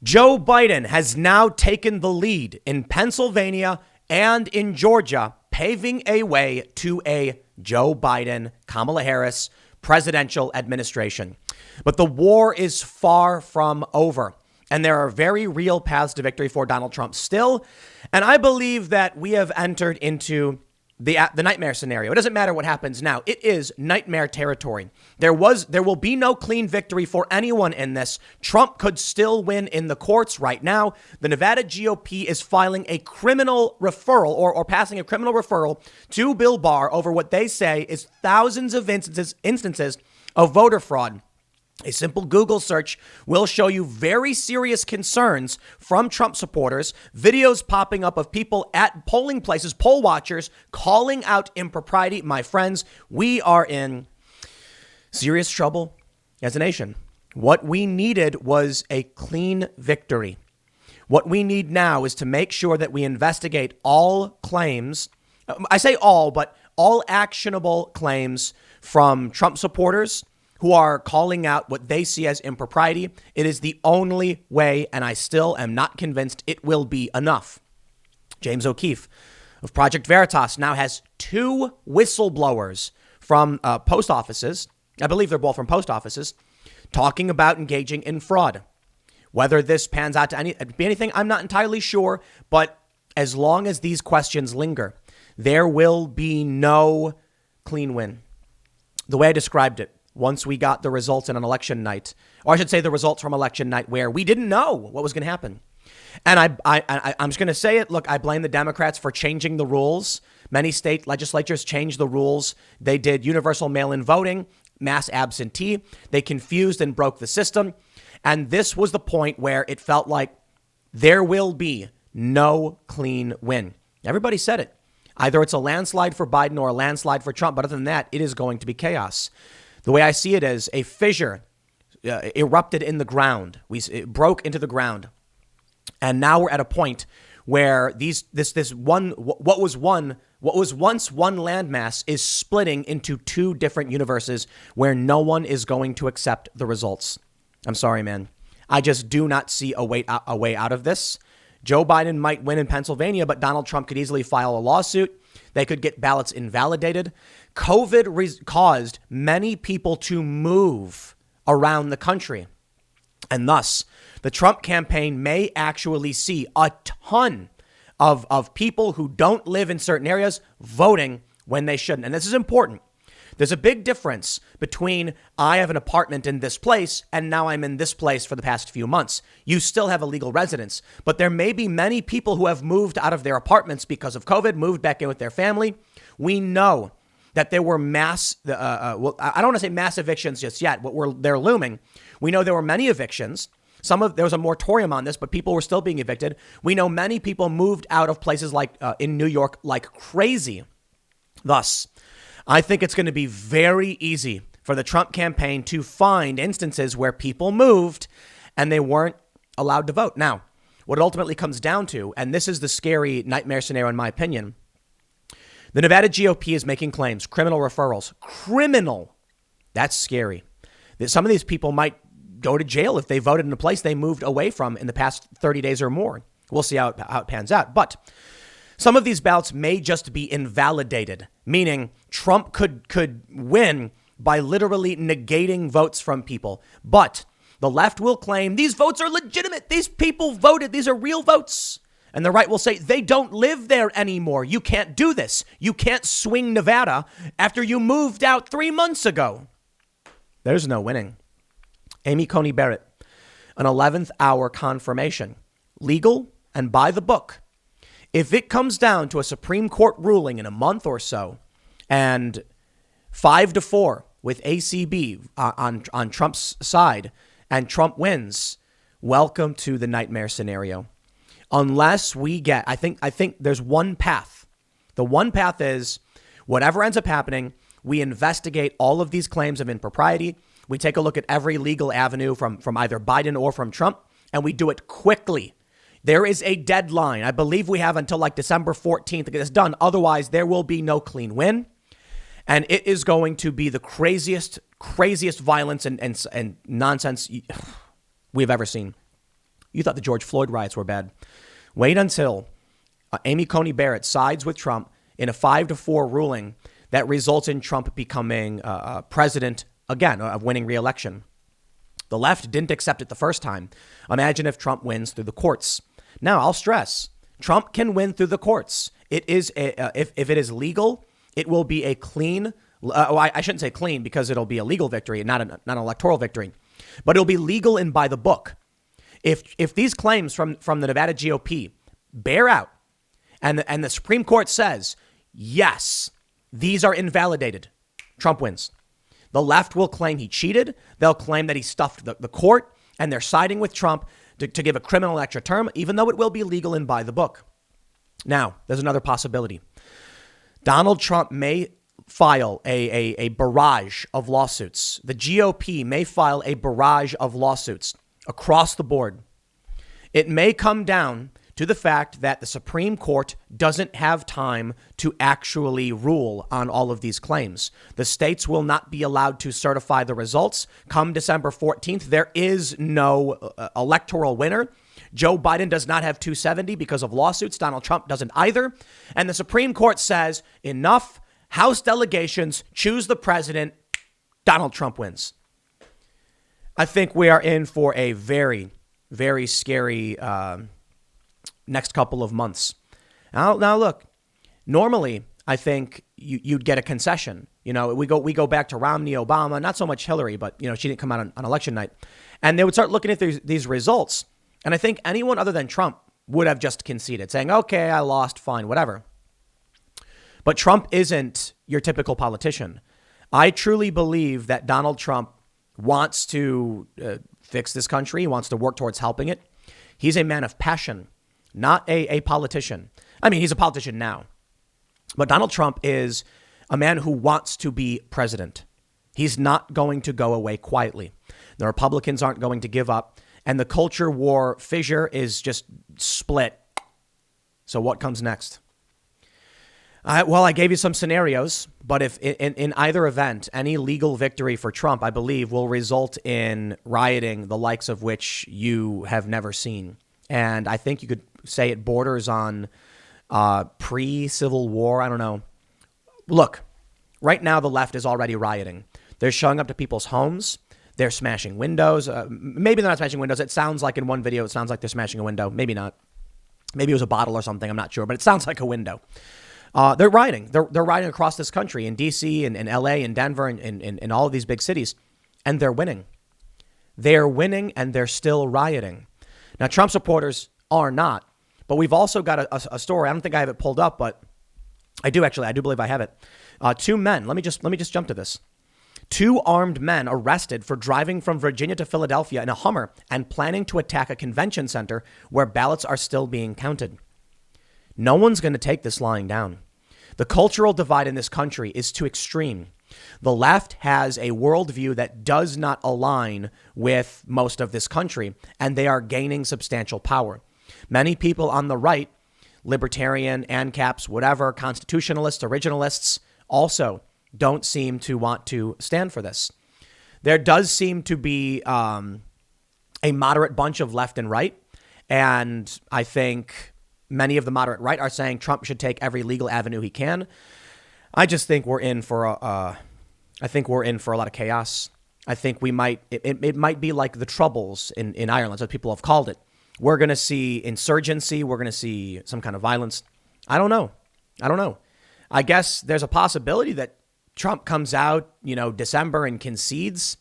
Joe Biden has now taken the lead in Pennsylvania and in Georgia, paving a way to a Joe Biden, Kamala Harris presidential administration. But the war is far from over, and there are very real paths to victory for Donald Trump still. And I believe that we have entered into the nightmare scenario. It doesn't matter what happens now. It is nightmare territory. There will be no clean victory for anyone in this. Trump could still win in the courts right now. The Nevada GOP is filing a criminal referral or passing a criminal referral to Bill Barr over what they say is thousands of instances of voter fraud. A simple Google search will show you very serious concerns from Trump supporters, videos popping up of people at polling places, poll watchers, calling out impropriety. My friends, we are in serious trouble as a nation. What we needed was a clean victory. What we need now is to make sure that we investigate all claims. I say all, but all actionable claims from Trump supporters who are calling out what they see as impropriety. It is the only way, and I still am not convinced it will be enough. James O'Keefe of Project Veritas now has 2 whistleblowers from post offices. I believe they're both from post offices, talking about engaging in fraud. Whether this pans out to be anything, I'm not entirely sure. But as long as these questions linger, there will be no clean win. The way I described it, once we got the results in an election night, or I should say the results from election night where we didn't know what was going to happen. And I'm just going to say it. Look, I blame the Democrats for changing the rules. Many state legislatures changed the rules. They did universal mail-in voting, mass absentee. They confused and broke the system. And this was the point where it felt like there will be no clean win. Everybody said it. Either it's a landslide for Biden or a landslide for Trump. But other than that, it is going to be chaos. The way I see it is a fissure erupted in the ground. It broke into the ground. And now we're at a point where what was once one landmass is splitting into 2 different universes where no one is going to accept the results. I'm sorry, man. I just do not see a way out of this. Joe Biden might win in Pennsylvania, but Donald Trump could easily file a lawsuit. They could get ballots invalidated. COVID caused many people to move around the country. And thus, the Trump campaign may actually see a ton of people who don't live in certain areas voting when they shouldn't. And this is important. There's a big difference between I have an apartment in this place and now I'm in this place for the past few months. You still have a legal residence, but there may be many people who have moved out of their apartments because of COVID, moved back in with their family. We know that there were I don't want to say mass evictions just yet, but they're looming. We know there were many evictions. There was a moratorium on this, but people were still being evicted. We know many people moved out of places like in New York like crazy. Thus, I think it's going to be very easy for the Trump campaign to find instances where people moved and they weren't allowed to vote. Now, what it ultimately comes down to, and this is the scary nightmare scenario in my opinion, the Nevada GOP is making claims, criminal referrals. Criminal. That's scary. Some of these people might go to jail if they voted in a place they moved away from in the past 30 days or more. We'll see how it pans out. But some of these ballots may just be invalidated, meaning Trump could win by literally negating votes from people. But the left will claim these votes are legitimate. These people voted. These are real votes. And the right will say they don't live there anymore. You can't do this. You can't swing Nevada after you moved out 3 months ago. There's no winning. Amy Coney Barrett, an 11th hour confirmation, legal and by the book. If it comes down to a Supreme Court ruling in a month or so and 5-4 with ACB on Trump's side and Trump wins, welcome to the nightmare scenario. Unless we get, I think there's one path. The one path is whatever ends up happening, we investigate all of these claims of impropriety. We take a look at every legal avenue from either Biden or from Trump, and we do it quickly. There is a deadline. I believe we have until like December 14th to get this done. Otherwise, there will be no clean win. And it is going to be the craziest violence and nonsense we've ever seen. You thought the George Floyd riots were bad. Wait until Amy Coney Barrett sides with Trump in a 5-4 ruling that results in Trump becoming president again, of winning re-election. The left didn't accept it the first time. Imagine if Trump wins through the courts. Now, I'll stress, Trump can win through the courts. It is if it is legal, it will be a clean. I shouldn't say clean because it'll be a legal victory, not an electoral victory, but it'll be legal and by the book. If these claims from the Nevada GOP bear out, and the Supreme Court says yes, these are invalidated, Trump wins. The left will claim he cheated. They'll claim that he stuffed the court, and they're siding with Trump to give a criminal extra term, even though it will be legal and by the book. Now, there's another possibility. Donald Trump may file a barrage of lawsuits. The GOP may file a barrage of lawsuits across the board. It may come down to the fact that the Supreme Court doesn't have time to actually rule on all of these claims. The states will not be allowed to certify the results. Come December 14th, there is no electoral winner. Joe Biden does not have 270 because of lawsuits. Donald Trump doesn't either. And the Supreme Court says, enough. House delegations choose the president. Donald Trump wins. I think we are in for a very, very scary next couple of months. Now, look, normally I think you'd get a concession. You know, we go back to Romney, Obama, not so much Hillary, but, you know, she didn't come out on election night. And they would start looking at these results. And I think anyone other than Trump would have just conceded, saying, OK, I lost, fine, whatever. But Trump isn't your typical politician. I truly believe that Donald Trump wants to fix this country. He wants to work towards helping it. He's a man of passion, not a politician. I mean, he's a politician now. But Donald Trump is a man who wants to be president. He's not going to go away quietly. The Republicans aren't going to give up. And the culture war fissure is just split. So what comes next? Well, I gave you some scenarios, but if in either event, any legal victory for Trump, I believe, will result in rioting the likes of which you have never seen. And I think you could say it borders on pre-Civil War. I don't know. Look, right now, the left is already rioting. They're showing up to people's homes. They're smashing windows. Maybe they're not smashing windows. It sounds like in one video, it sounds like they're smashing a window. Maybe not. Maybe it was a bottle or something. I'm not sure, but it sounds like a window. They're rioting. They're rioting across this country in D.C. and L.A. and Denver and all of these big cities. And they're winning. They're winning and they're still rioting. Now, Trump supporters are not. But we've also got a story. I don't think I have it pulled up, but I do actually. I do believe I have it. Two men. Let me just jump to this. Two armed men arrested for driving from Virginia to Philadelphia in a Hummer and planning to attack a convention center where ballots are still being counted. No one's going to take this lying down. The cultural divide in this country is too extreme. The left has a worldview that does not align with most of this country, and they are gaining substantial power. Many people on the right, libertarian, ANCAPs, whatever, constitutionalists, originalists, also don't seem to want to stand for this. There does seem to be a moderate bunch of left and right, and I think many of the moderate right are saying Trump should take every legal avenue he can. I just think we're in for a lot of chaos. I think it might be like the Troubles in Ireland, as people have called it. We're going to see insurgency. We're going to see some kind of violence. I don't know. I guess there's a possibility that Trump comes out, December and concedes.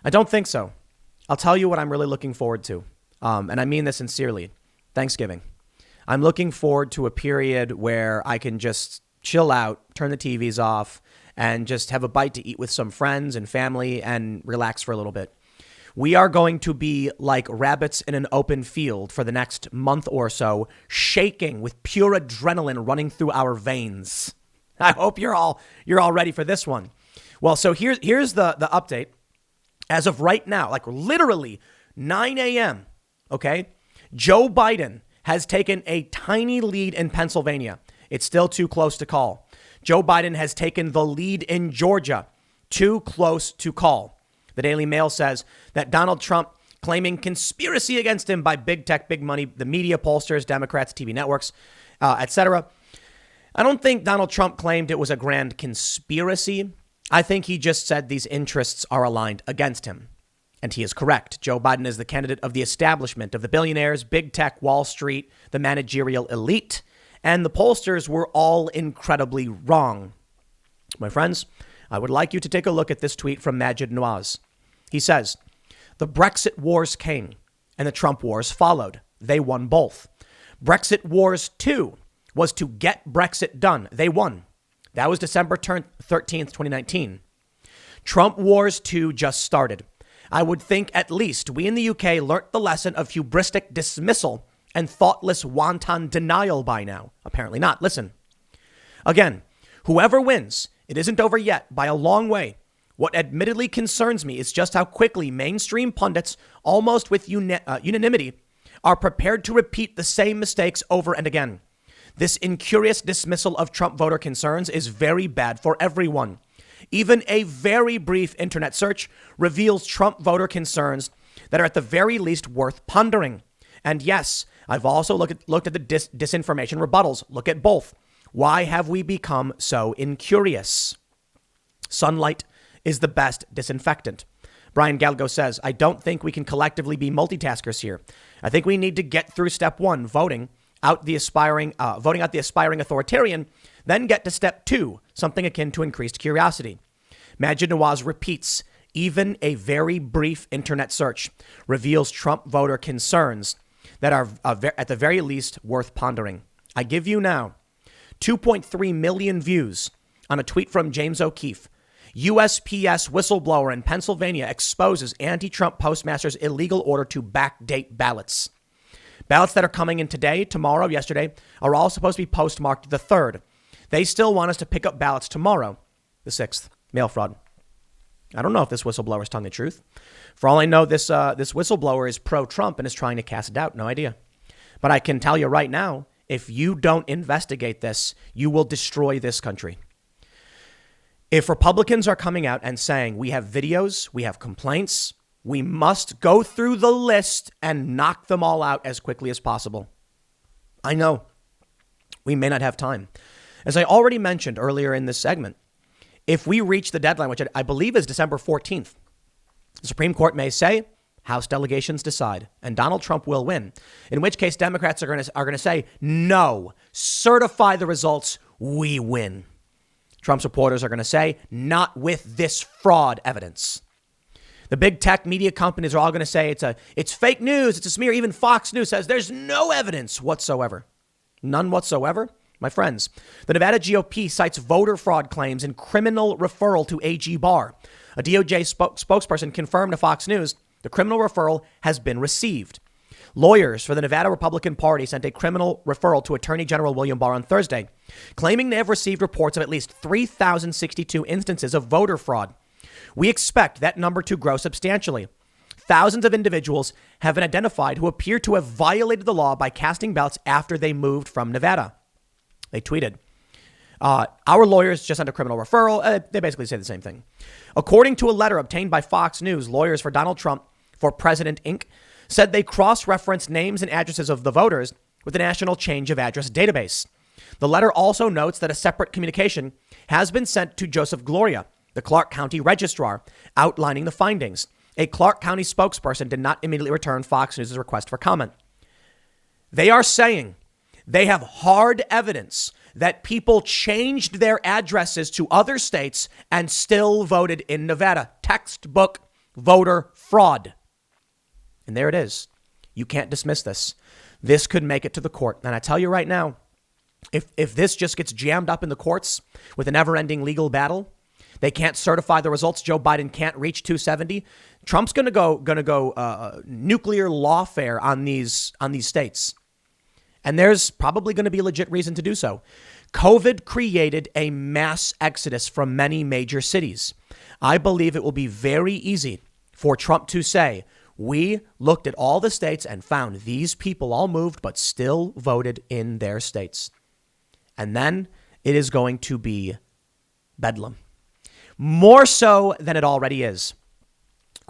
I don't think so. I'll tell you what I'm really looking forward to. And I mean this sincerely. Thanksgiving. I'm looking forward to a period where I can just chill out, turn the TVs off, and just have a bite to eat with some friends and family and relax for a little bit. We are going to be like rabbits in an open field for the next month or so, shaking with pure adrenaline running through our veins. I hope you're all ready for this one. Well, so here's the update. As of right now, like literally 9 a.m., okay, Joe Biden has taken a tiny lead in Pennsylvania. It's still too close to call. Joe Biden has taken the lead in Georgia. Too close to call. The Daily Mail says that Donald Trump claiming conspiracy against him by big tech, big money, the media, pollsters, Democrats, TV networks, etc. I don't think Donald Trump claimed it was a grand conspiracy. I think he just said these interests are aligned against him. And he is correct. Joe Biden is the candidate of the establishment of the billionaires, big tech, Wall Street, the managerial elite, and the pollsters were all incredibly wrong. My friends, I would like you to take a look at this tweet from Majid Nawaz. He says, the Brexit wars came and the Trump wars followed. They won both. Brexit wars 2 was to get Brexit done. They won. That was December 13th, 2019. Trump wars 2 just started. I would think at least we in the UK learnt the lesson of hubristic dismissal and thoughtless wanton denial by now. Apparently not. Listen. Again, whoever wins, it isn't over yet by a long way. What admittedly concerns me is just how quickly mainstream pundits, almost with unanimity, are prepared to repeat the same mistakes over and again. This incurious dismissal of Trump voter concerns is very bad for everyone. Even a very brief internet search reveals Trump voter concerns that are at the very least worth pondering. And yes, I've also looked at the disinformation rebuttals. Look at both. Why have we become so incurious? Sunlight is the best disinfectant. Brian Gallego says, I don't think we can collectively be multitaskers here. I think we need to get through step 1, voting out the aspiring authoritarian, then get to step 2, something akin to increased curiosity. Majid Nawaz repeats, even a very brief internet search reveals Trump voter concerns that are at the very least worth pondering. I give you now 2.3 million views on a tweet from James O'Keefe. USPS whistleblower in Pennsylvania exposes anti-Trump postmaster's illegal order to backdate ballots. Ballots that are coming in today, tomorrow, yesterday, are all supposed to be postmarked the 3rd. They still want us to pick up ballots tomorrow, the 6th. Mail fraud. I don't know if this whistleblower is telling the truth. For all I know, this whistleblower is pro-Trump and is trying to cast doubt. No idea. But I can tell you right now, if you don't investigate this, you will destroy this country. If Republicans are coming out and saying we have videos, we have complaints, we must go through the list and knock them all out as quickly as possible. I know we may not have time. As I already mentioned earlier in this segment, if we reach the deadline, which I believe is December 14th, the Supreme Court may say House delegations decide and Donald Trump will win, in which case Democrats are going to say, no, certify the results. We win. Trump supporters are going to say, not with this fraud evidence. The big tech media companies are all going to say it's fake news. It's a smear. Even Fox News says there's no evidence whatsoever. None whatsoever. My friends, the Nevada GOP cites voter fraud claims in criminal referral to AG Barr. A DOJ spokesperson confirmed to Fox News the criminal referral has been received. Lawyers for the Nevada Republican Party sent a criminal referral to Attorney General William Barr on Thursday, claiming they have received reports of at least 3,062 instances of voter fraud. We expect that number to grow substantially. Thousands of individuals have been identified who appear to have violated the law by casting ballots after they moved from Nevada. They tweeted, our lawyers just sent a criminal referral. They basically say the same thing. According to a letter obtained by Fox News, lawyers for Donald Trump for President Inc. said they cross-referenced names and addresses of the voters with the National Change of Address database. The letter also notes that a separate communication has been sent to Joseph Gloria, the Clark County registrar, outlining the findings. A Clark County spokesperson did not immediately return Fox News' request for comment. They are saying they have hard evidence that people changed their addresses to other states and still voted in Nevada. Textbook voter fraud. And there it is. You can't dismiss this. This could make it to the court. And I tell you right now, if this just gets jammed up in the courts with a never-ending legal battle, they can't certify the results. Joe Biden can't reach 270. Trump's going to go nuclear lawfare on these states. And there's probably going to be a legit reason to do so. COVID created a mass exodus from many major cities. I believe it will be very easy for Trump to say, we looked at all the states and found these people all moved, but still voted in their states. And then it is going to be bedlam. More so than it already is.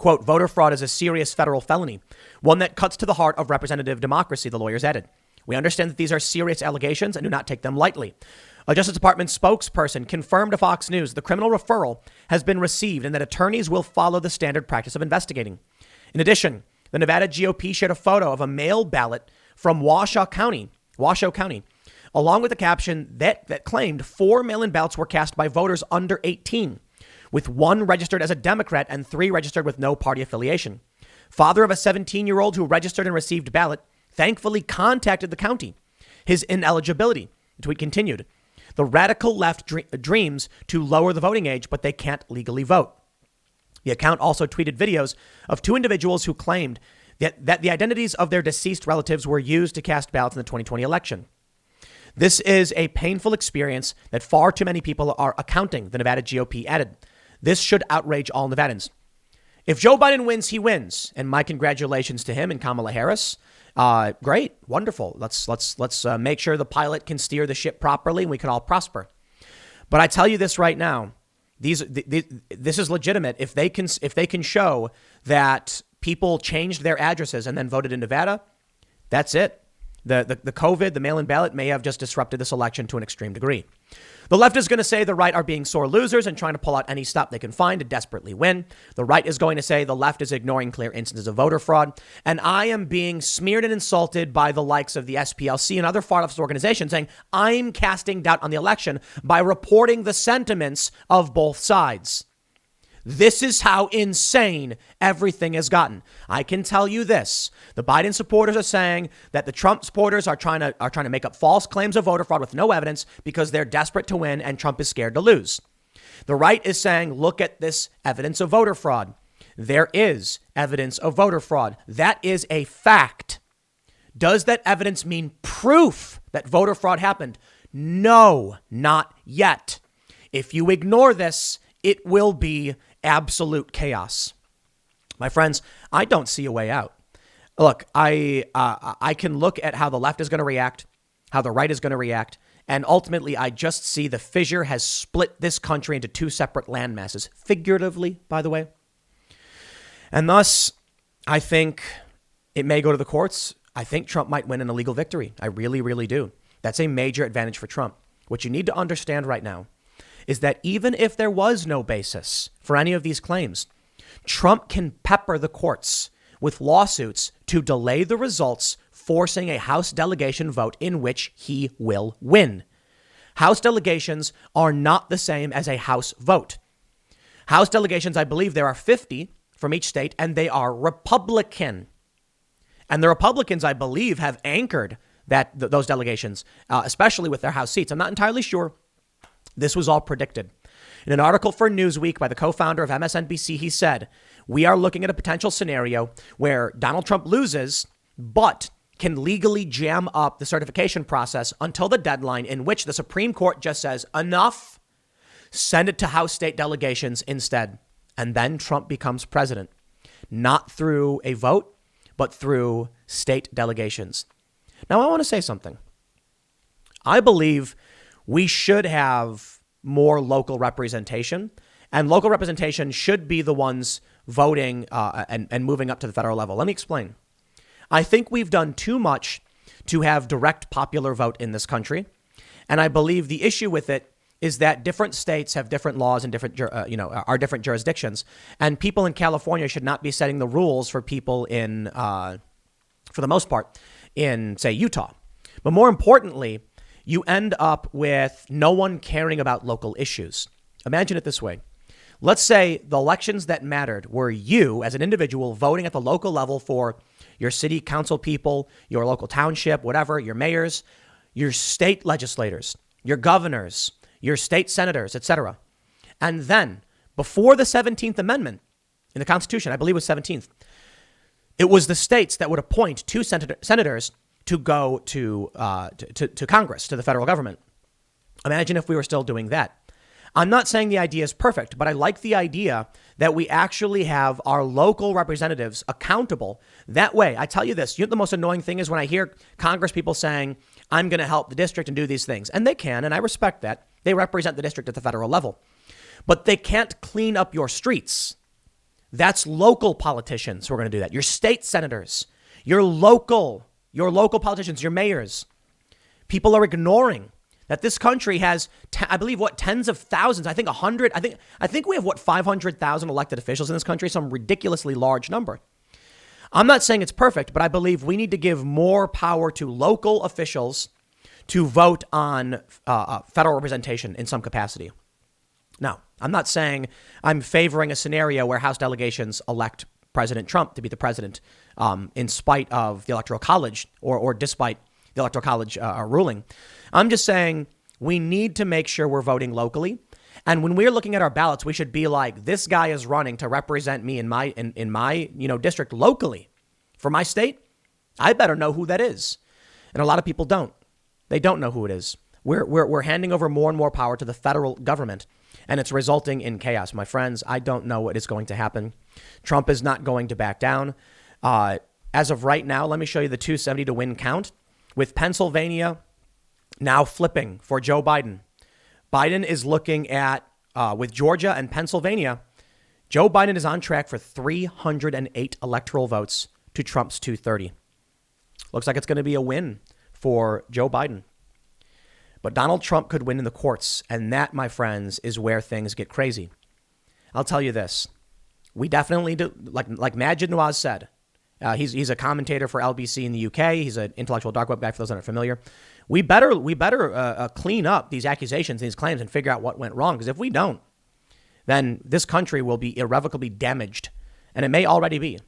Quote, voter fraud is a serious federal felony, one that cuts to the heart of representative democracy, the lawyers added. We understand that these are serious allegations and do not take them lightly. A Justice Department spokesperson confirmed to Fox News the criminal referral has been received and that attorneys will follow the standard practice of investigating. In addition, the Nevada GOP shared a photo of a mail ballot from Washoe County, along with a caption that claimed 4 mail-in ballots were cast by voters under 18, with 1 registered as a Democrat and 3 registered with no party affiliation. Father of a 17-year-old who registered and received ballot thankfully contacted the county. His ineligibility, the tweet continued. The radical left dreams to lower the voting age, but they can't legally vote. The account also tweeted videos of 2 individuals who claimed that the identities of their deceased relatives were used to cast ballots in the 2020 election. This is a painful experience that far too many people are accounting, the Nevada GOP added. This should outrage all Nevadans. If Joe Biden wins, he wins. And my congratulations to him and Kamala Harris. Great. Wonderful. Let's make sure the pilot can steer the ship properly and we can all prosper. But I tell you this right now, this is legitimate. If they can show that people changed their addresses and then voted in Nevada, that's it. The COVID, the mail-in ballot may have just disrupted this election to an extreme degree. The left is going to say the right are being sore losers and trying to pull out any stop they can find to desperately win. The right is going to say the left is ignoring clear instances of voter fraud. And I am being smeared and insulted by the likes of the SPLC and other far left organizations saying I'm casting doubt on the election by reporting the sentiments of both sides. This is how insane everything has gotten. I can tell you this. The Biden supporters are saying that the Trump supporters are trying to make up false claims of voter fraud with no evidence because they're desperate to win and Trump is scared to lose. The right is saying, look at this evidence of voter fraud. There is evidence of voter fraud. That is a fact. Does that evidence mean proof that voter fraud happened? No, not yet. If you ignore this, it will be absolute chaos. My friends, I don't see a way out. Look, I can look at how the left is going to react, how the right is going to react, and ultimately I just see the fissure has split this country into 2 separate land masses, figuratively, by the way. And thus, I think it may go to the courts. I think Trump might win an illegal victory. I really, really do. That's a major advantage for Trump. What you need to understand right now is that even if there was no basis for any of these claims, Trump can pepper the courts with lawsuits to delay the results, forcing a House delegation vote in which he will win. House delegations are not the same as a House vote. House delegations, I believe there are 50 from each state, and they are Republican. And the Republicans, I believe, have anchored those delegations, especially with their House seats. I'm not entirely sure. This was all predicted. In an article for Newsweek by the co-founder of MSNBC, he said, we are looking at a potential scenario where Donald Trump loses, but can legally jam up the certification process until the deadline in which the Supreme Court just says, enough, send it to House state delegations instead. And then Trump becomes president, not through a vote, but through state delegations. Now, I want to say something. I believe we should have more local representation, and local representation should be the ones voting and moving up to the federal level. Let me explain. I think we've done too much to have direct popular vote in this country. And I believe the issue with it is that different states have different laws and different, are different jurisdictions. And people in California should not be setting the rules for people in, for the most part, in, say, Utah. But more importantly, you end up with no one caring about local issues. Imagine it this way. Let's say the elections that mattered were you as an individual voting at the local level for your city council people, your local township, whatever, your mayors, your state legislators, your governors, your state senators, etc. And then before the 17th Amendment in the Constitution, I believe it was 17th, it was the states that would appoint 2 senators to go to Congress, to the federal government. Imagine if we were still doing that. I'm not saying the idea is perfect, but I like the idea that we actually have our local representatives accountable. That way, I tell you this, the most annoying thing is when I hear Congress people saying, I'm going to help the district and do these things. And they can, and I respect that. They represent the district at the federal level. But they can't clean up your streets. That's local politicians who are going to do that. Your state senators, your local politicians, your mayors. People are ignoring that this country has, I believe, tens of thousands. I think 100. I think we have 500,000 elected officials in this country, some ridiculously large number. I'm not saying it's perfect, but I believe we need to give more power to local officials to vote on federal representation in some capacity. Now, I'm not saying I'm favoring a scenario where House delegations elect President Trump to be the president in spite of the Electoral College or despite the Electoral College ruling. I'm just saying we need to make sure we're voting locally. And when we're looking at our ballots, we should be like, this guy is running to represent me in my district locally for my state. I better know who that is. And a lot of people don't. They don't know who it is. We're handing over more and more power to the federal government, and it's resulting in chaos. My friends, I don't know what is going to happen. Trump is not going to back down. As of right now, let me show you the 270 to win count. With Pennsylvania now flipping for Joe Biden. Biden is looking at, with Georgia and Pennsylvania, Joe Biden is on track for 308 electoral votes to Trump's 230. Looks like it's going to be a win for Joe Biden. But Donald Trump could win in the courts. And that, my friends, is where things get crazy. I'll tell you this. We definitely do, like Majid Nawaz said, he's a commentator for LBC in the UK. He's an intellectual dark web guy, for those that aren't familiar. We better clean up these accusations, these claims, and figure out what went wrong. Because if we don't, then this country will be irrevocably damaged. And it may already be.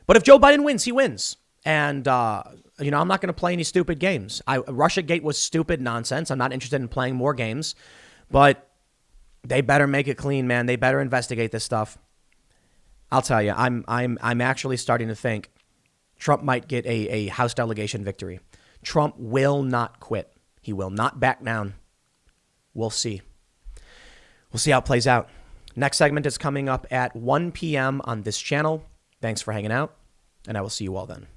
But if Joe Biden wins, he wins. And, I'm not going to play any stupid games. Russiagate was stupid nonsense. I'm not interested in playing more games. But they better make it clean, man. They better investigate this stuff. I'll tell you, I'm actually starting to think Trump might get a House delegation victory. Trump will not quit. He will not back down. We'll see. We'll see how it plays out. Next segment is coming up at 1 p.m. on this channel. Thanks for hanging out, and I will see you all then.